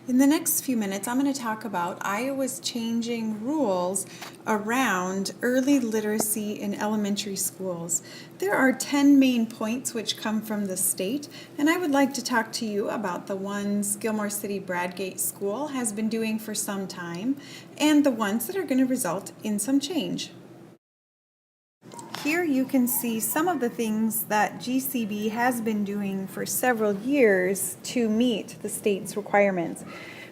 In the next few minutes, I'm going to talk about Iowa's changing rules around early literacy in elementary schools. There are 10 main points which come from the state, and I would like to talk to you about the ones Gilmore City Bradgate School has been doing for some time, and the ones that are going to result in some change. Here you can see some of the things that GCB has been doing for several years to meet the state's requirements.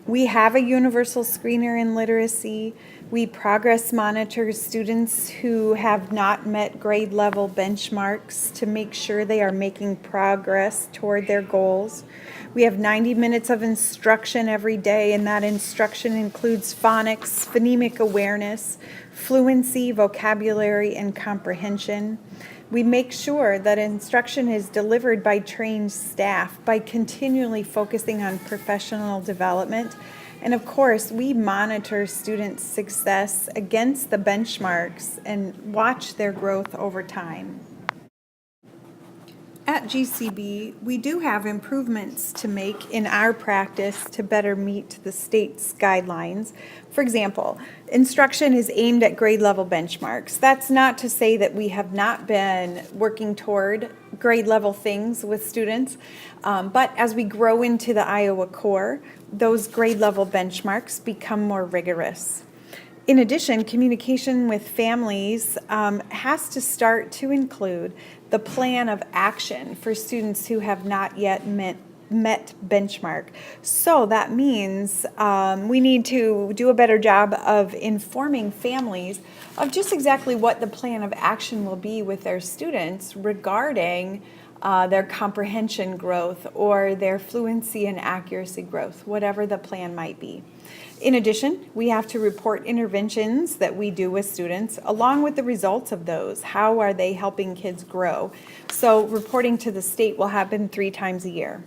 We have a universal screener in literacy. We progress monitor students who have not met grade level benchmarks to make sure they are making progress toward their goals. We have 90 minutes of instruction every day, and that instruction includes phonics, phonemic awareness, fluency, vocabulary, and comprehension. We make sure that instruction is delivered by trained staff by continually focusing on professional development. And of course, we monitor students' success against the benchmarks and watch their growth over time. At GCB, we do have improvements to make in our practice to better meet the state's guidelines. For example, instruction is aimed at grade level benchmarks. That's not to say that we have not been working toward grade level things with students, but as we grow into the Iowa core, those grade level benchmarks become more rigorous. In addition, communication with families has to start to include the plan of action for students who have not yet met benchmark. So that means we need to do a better job of informing families of just exactly what the plan of action will be with their students regarding their comprehension growth or their fluency and accuracy growth, whatever the plan might be. In addition, we have to report interventions that we do with students along with the results of those. How are they helping kids grow? So reporting to the state will happen 3 times a year.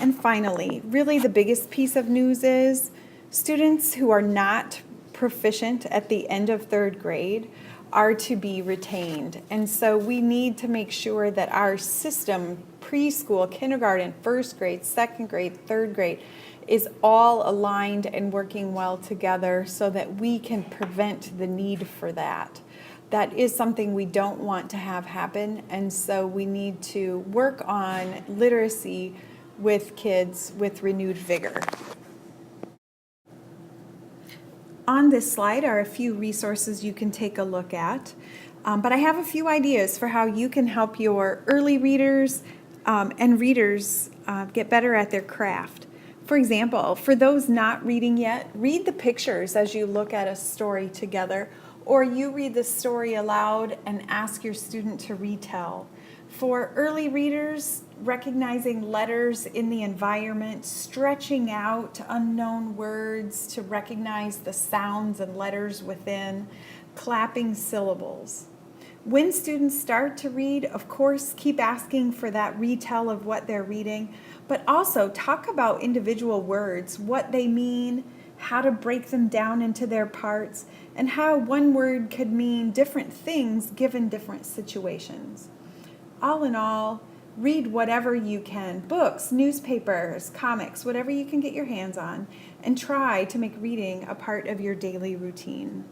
And finally, really the biggest piece of news is students who are not proficient at the end of 3rd grade are to be retained. And so we need to make sure that our system, preschool, kindergarten, 1st grade, 2nd grade, 3rd grade, is all aligned and working well together so that we can prevent the need for that. That is something we don't want to have happen, and so we need to work on literacy with kids with renewed vigor. On this slide are a few resources you can take a look at, but I have a few ideas for how you can help your early readers and readers get better at their craft. For example, for those not reading yet, read the pictures as you look at a story together, or you read the story aloud and ask your student to retell. For early readers, recognizing letters in the environment, stretching out unknown words to recognize the sounds and letters within, clapping syllables. When students start to read, of course, keep asking for that retell of what they're reading, but also talk about individual words, what they mean, how to break them down into their parts, and how one word could mean different things given different situations. All in all, read whatever you can, books, newspapers, comics, whatever you can get your hands on, and try to make reading a part of your daily routine.